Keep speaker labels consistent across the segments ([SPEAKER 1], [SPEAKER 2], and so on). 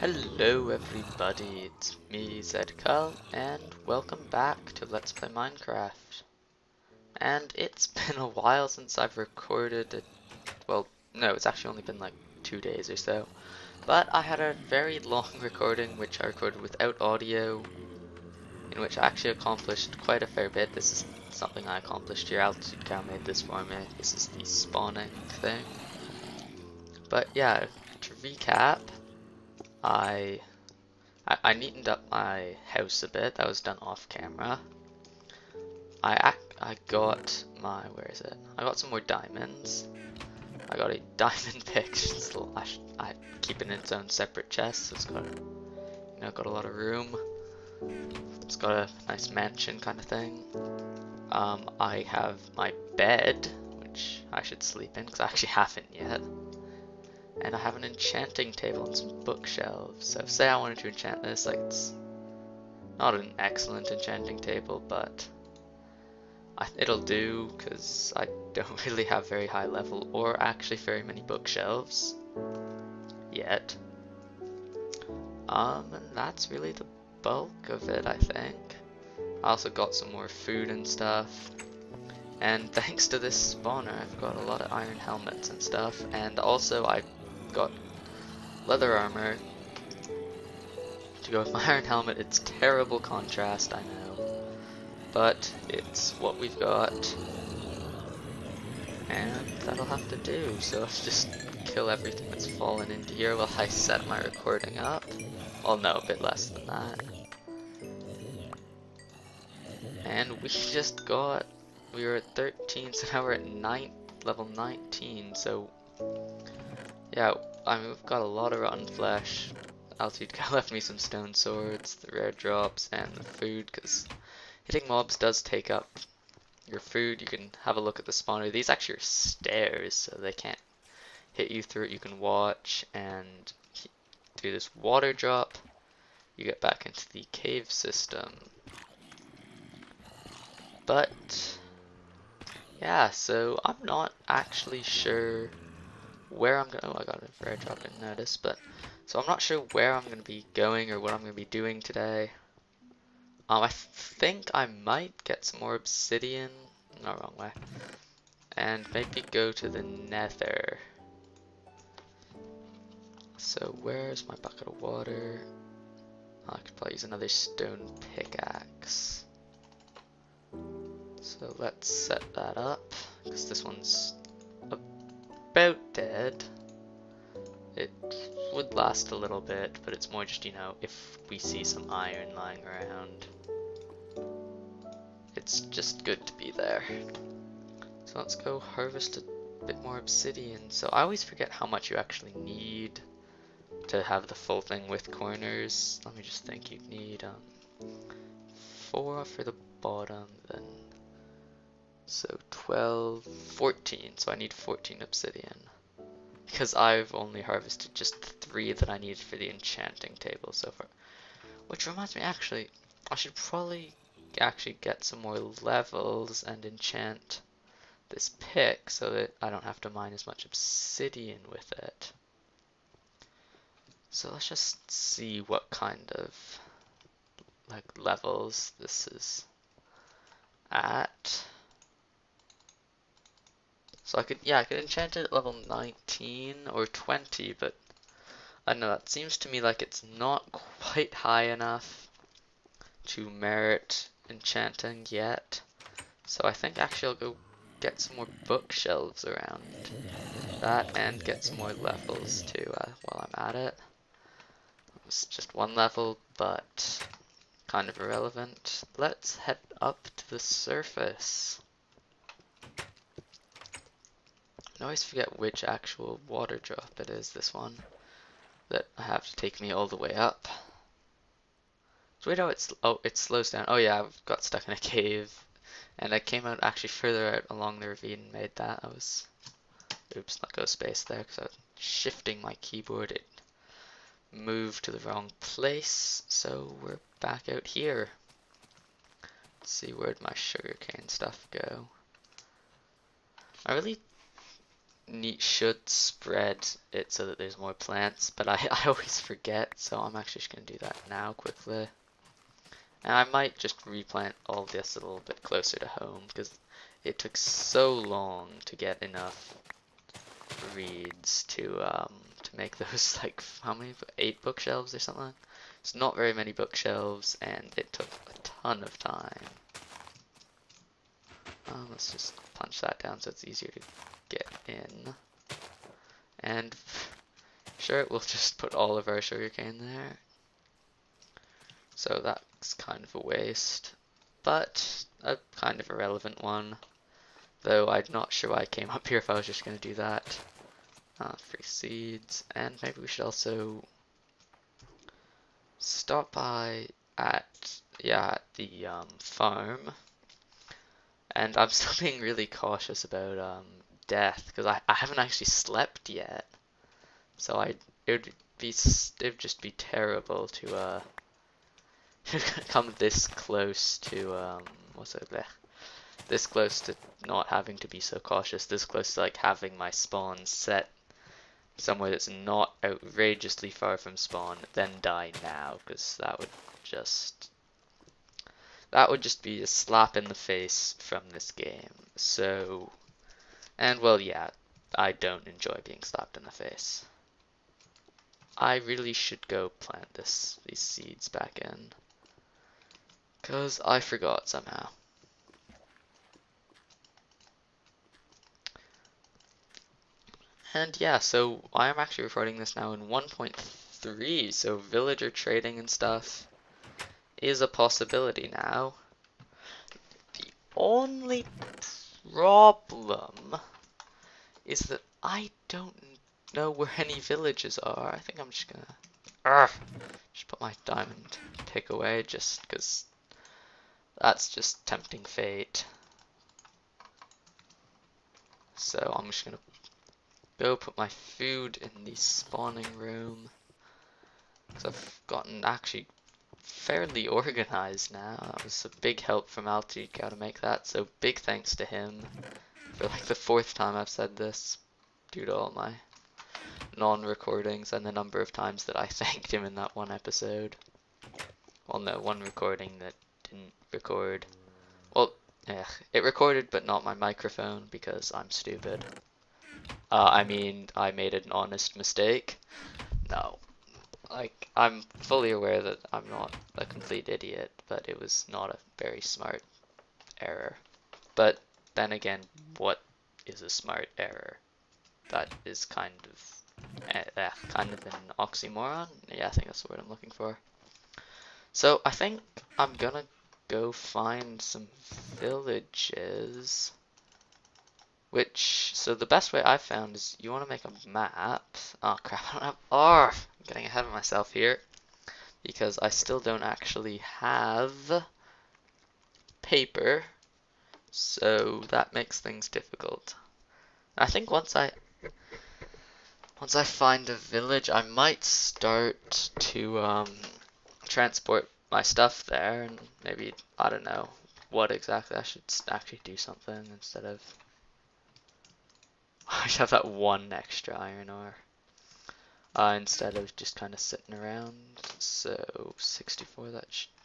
[SPEAKER 1] Hello everybody, it's me ZKulzzz, and welcome back to Let's Play Minecraft. And it's been a while since I've recorded it. Well, no, it's actually only been like 2 days or so. But I had a very long recording which I recorded without audio, in which I actually accomplished quite a fair bit. This is something I accomplished here. AltitudeCow made this for me. This is the spawning thing. But yeah, to recap, I neatened up my house a bit. That was done off camera. I got my, where is it? I got some more diamonds. I got a diamond pick. I keep it in its own separate chest. So it's got, got a lot of room. It's got a nice mansion kind of thing. I have my bed, which I should sleep in because I actually haven't yet. And I have an enchanting table and some bookshelves. So say I wanted to enchant this, like it's not an excellent enchanting table, but it'll do because I don't really have very high level or actually very many bookshelves yet. And that's really the bulk of it, I think. I also got some more food and stuff. And thanks to this spawner, I've got a lot of iron helmets and stuff. And also I got leather armor to go with my iron helmet. It's terrible contrast, I know, but it's what we've got, and that'll have to do. So let's just kill everything that's fallen into here while I set my recording up. Well, no, a bit less than that. And we were at 13, so now we're at level 19, so yeah, I mean, we've got a lot of rotten flesh. AltitudeCow left me some stone swords, the rare drops, and the food, because hitting mobs does take up your food. You can have a look at the spawner. These actually are stairs, so they can't hit you through it. You can watch, and through this water drop, you get back into the cave system. But yeah, so I'm not actually sure where I'm going. Oh, I got a rare drop, didn't notice, but so I'm not sure where I'm going to be going or what I'm going to be doing today. I think I might get some more obsidian, no, wrong way, and maybe go to the nether. So where's my bucket of water? I could probably use another stone pickaxe. So let's set that up, because this one's about dead. It would last a little bit, but it's more just, if we see some iron lying around, it's just good to be there. So let's go harvest a bit more obsidian. So I always forget how much you actually need to have the full thing with corners. Let me just think. You'd need 4 for the bottom, then so 12, 14. So I need 14 obsidian. Because I've only harvested just 3 that I needed for the enchanting table so far. Which reminds me, actually, I should probably actually get some more levels and enchant this pick so that I don't have to mine as much obsidian with it. So let's just see what kind of levels this is at. So I could enchant it at level 19 or 20, but I don't know, that seems to me like it's not quite high enough to merit enchanting yet. So I think actually I'll go get some more bookshelves around that and get some more levels too while I'm at it. It's just 1 level, but kind of irrelevant. Let's head up to the surface. I always forget which actual water drop it is, this one, that I have to take me all the way up. So wait, it slows down. Oh yeah, I got stuck in a cave, and I came out actually further out along the ravine and made that. Oops, let go space there, because I was shifting my keyboard. It moved to the wrong place, so we're back out here. Let's see, where'd my sugarcane stuff go? I really should spread it so that there's more plants, but I always forget, so I'm actually just going to do that now quickly. And I might just replant all this a little bit closer to home, because it took so long to get enough reeds to make those, like, how many, 8 bookshelves or something? It's not very many bookshelves, and it took a ton of time. Let's just punch that down so it's easier to get in. And sure, we'll just put all of our sugarcane there. So that's kind of a waste, but a kind of irrelevant one. Though I'm not sure why I came up here if I was just going to do that. Free seeds, and maybe we should also stop by at the farm. And I'm still being really cautious about death, because I haven't actually slept yet. So it would just be terrible to come this close to this close to not having to be so cautious, this close to like having my spawn set somewhere that's not outrageously far from spawn, then die now, because that would just be a slap in the face from this game. So, and well, yeah, I don't enjoy being slapped in the face. I really should go plant these seeds back in, because I forgot somehow. And yeah, so I am actually recording this now in 1.3, so villager trading and stuff is a possibility now. The only problem is that I don't know where any villages are. I think I'm just gonna just put my diamond pick away, just because that's just tempting fate. So I'm just gonna go put my food in the spawning room, because I've gotten actually fairly organized now. That was a big help from AltitudeCow to make that, so big thanks to him for like the 4th time I've said this, due to all my non-recordings and the number of times that I thanked him in that one episode. Well, no, one recording that didn't record. Well, it recorded but not my microphone because I'm stupid. I mean, I made an honest mistake. No. Like, I'm fully aware that I'm not a complete idiot, but it was not a very smart error. But then again, what is a smart error? That is kind of an oxymoron. Yeah, I think that's the word I'm looking for. So I think I'm gonna go find some villages. So the best way I've found is you want to make a map. Oh crap, I don't have, I'm getting ahead of myself here. Because I still don't actually have paper. So that makes things difficult. I think once I find a village, I might start to transport my stuff there, and maybe, I don't know what exactly, I should actually do something instead of I should have that one extra iron ore instead of just kind of sitting around. So 64,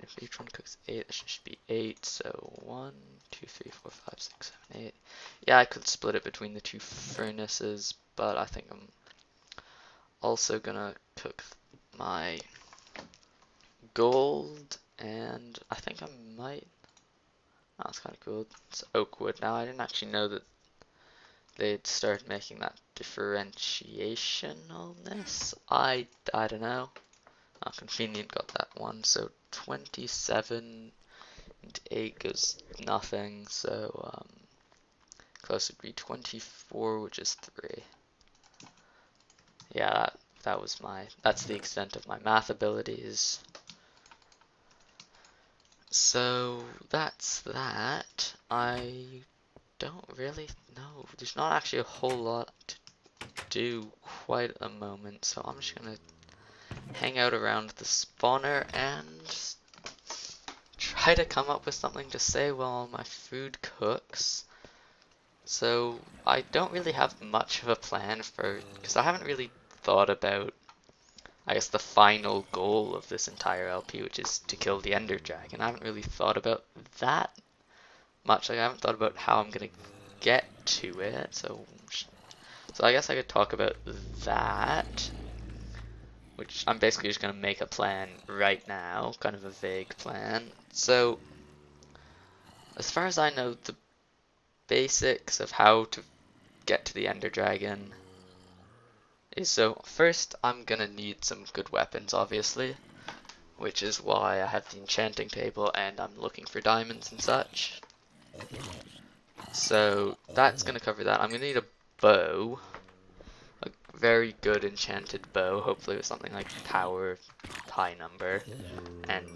[SPEAKER 1] if each one cooks 8, that should be 8. So 1, 2, 3, 4, 5, 6, 7, 8. Yeah, I could split it between the 2 furnaces, but I think I'm also gonna cook my gold, and I think I might. Oh, that's kind of cool. It's oak wood now. I didn't actually know that they'd start making that differentiation on this. I don't know. Oh, convenient got that one. So 27 and 8 goes nothing. So close would be 24, which is 3. Yeah, that's the extent of my math abilities. So that's that. I don't really know. There's not actually a whole lot to do quite at the moment, so I'm just gonna hang out around the spawner and try to come up with something to say while my food cooks. So I don't really have much of a plan for, because I haven't really thought about, I guess, the final goal of this entire LP, which is to kill the Ender Dragon. I haven't really thought about that much. Like, I haven't thought about how I'm gonna get to it. So I guess I could talk about that, which I'm basically just gonna make a plan right now, kind of a vague plan. So as far as I know, the basics of how to get to the Ender Dragon is, so first I'm gonna need some good weapons, obviously, which is why I have the enchanting table and I'm looking for diamonds and such. So that's gonna cover that. I'm gonna need a bow, a very good enchanted bow, hopefully with something like power high number, and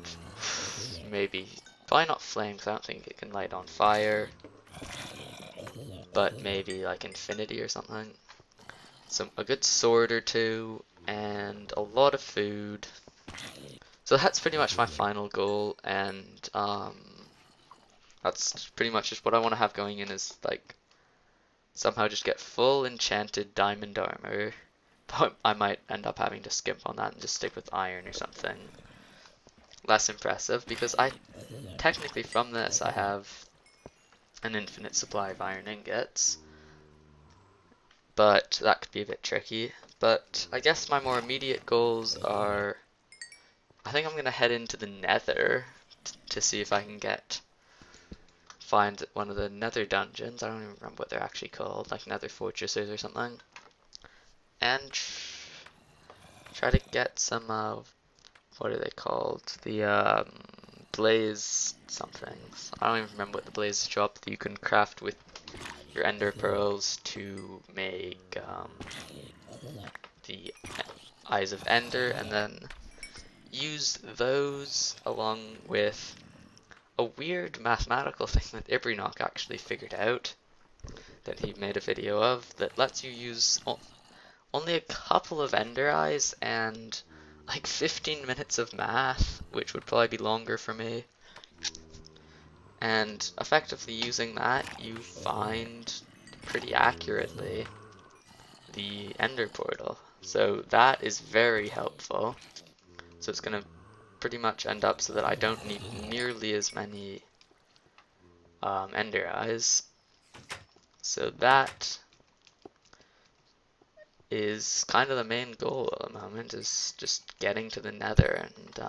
[SPEAKER 1] maybe, probably not flame because I don't think it can light on fire, but maybe like infinity or something. A good sword or two, and a lot of food. So that's pretty much my final goal, and that's pretty much just what I want to have going in, is like somehow just get full enchanted diamond armor. Though I might end up having to skimp on that and just stick with iron or something less impressive, because I technically from this I have an infinite supply of iron ingots, but that could be a bit tricky. But I guess my more immediate goals are, I think I'm gonna head into the Nether to see if I can find one of the Nether dungeons. I don't even remember what they're actually called, like Nether fortresses or something, and try to get some what are they called? The blaze somethings. I don't even remember what the blaze drop that you can craft with your ender pearls to make the eyes of ender, and then use those along with a weird mathematical thing that Ep.9 actually figured out, that he made a video of, that lets you use only a couple of ender eyes and like 15 minutes of math, which would probably be longer for me. And effectively using that, you find pretty accurately the ender portal. So that is very helpful. So it's going to pretty much end up so that I don't need nearly as many ender eyes. So that is kind of the main goal at the moment, is just getting to the Nether and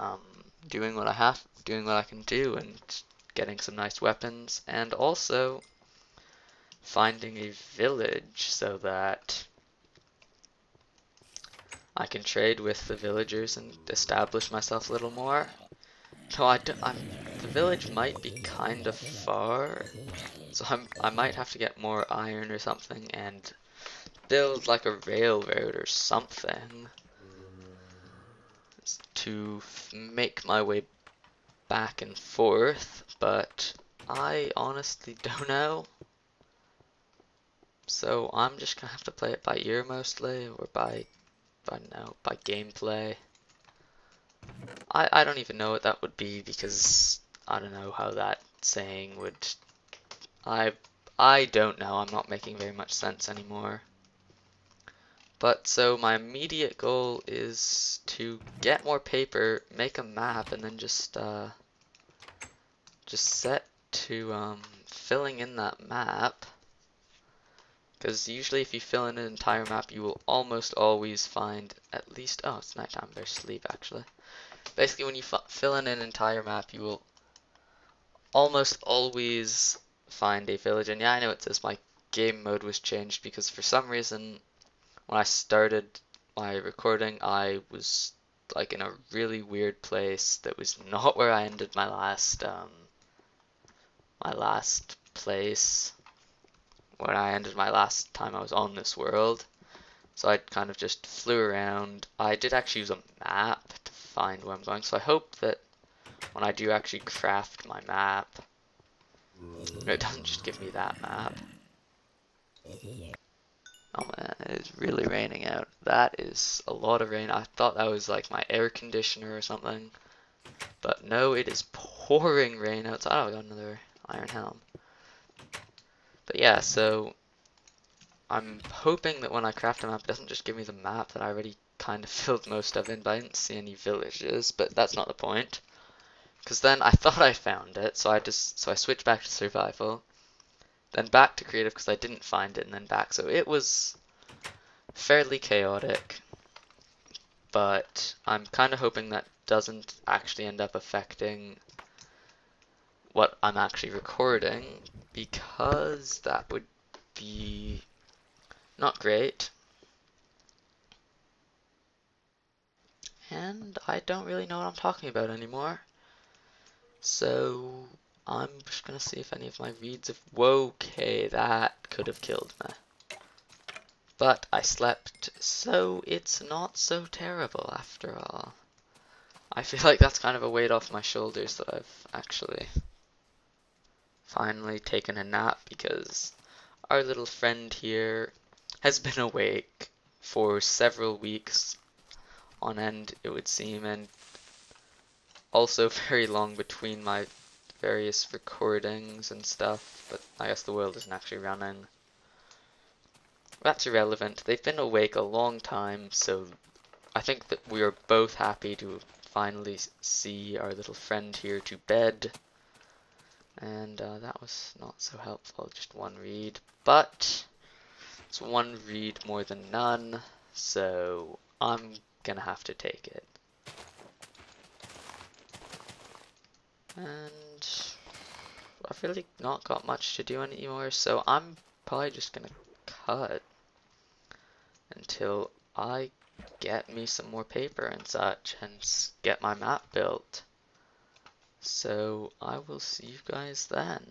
[SPEAKER 1] doing what I can do, and getting some nice weapons, and also finding a village so that I can trade with the villagers and establish myself a little more. So the village might be kind of far, so I might have to get more iron or something and build like a railroad or something to make my way back and forth, but I honestly don't know. So I'm just gonna have to play it by ear mostly, or by gameplay. I don't even know what that would be, because I don't know how that saying would, I don't know, I'm not making very much sense anymore. But so my immediate goal is to get more paper, make a map, and then just set to filling in that map. Because usually if you fill in an entire map, you will almost always find at least, oh, it's nighttime, better sleep actually. Basically when you fill in an entire map, you will almost always find a village. And yeah, I know it says my game mode was changed, because for some reason when I started my recording, I was like in a really weird place that was not where I ended my last place, when I ended my last time I was on this world. So I kind of just flew around. I did actually use a map to find where I'm going, so I hope that when I do actually craft my map, it doesn't just give me that map. Oh man, it is really raining out. That is a lot of rain. I thought that was like my air conditioner or something, but no, it is pouring rain outside. Oh, I got another iron helm. But yeah, so I'm hoping that when I craft a map, it doesn't just give me the map that I already kind of filled most of in, but I didn't see any villages, but that's not the point. Because then I thought I found it, so I switched back to survival, then back to creative because I didn't find it, and then back. So it was fairly chaotic, but I'm kind of hoping that doesn't actually end up affecting what I'm actually recording, because that would be not great. And I don't really know what I'm talking about anymore. So I'm just gonna see if any of my reads have. Whoa, okay, that could have killed me. But I slept, so it's not so terrible after all. I feel like that's kind of a weight off my shoulders that I've actually finally taken a nap, because our little friend here has been awake for several weeks on end, it would seem, and also very long between my various recordings and stuff, but I guess the world isn't actually running. That's irrelevant. They've been awake a long time, so I think that we are both happy to finally see our little friend here to bed. And that was not so helpful, just one read. But it's one read more than none, so I'm gonna have to take it. And I've really not got much to do anymore, so I'm probably just gonna cut until I get me some more paper and such and get my map built. So I will see you guys then.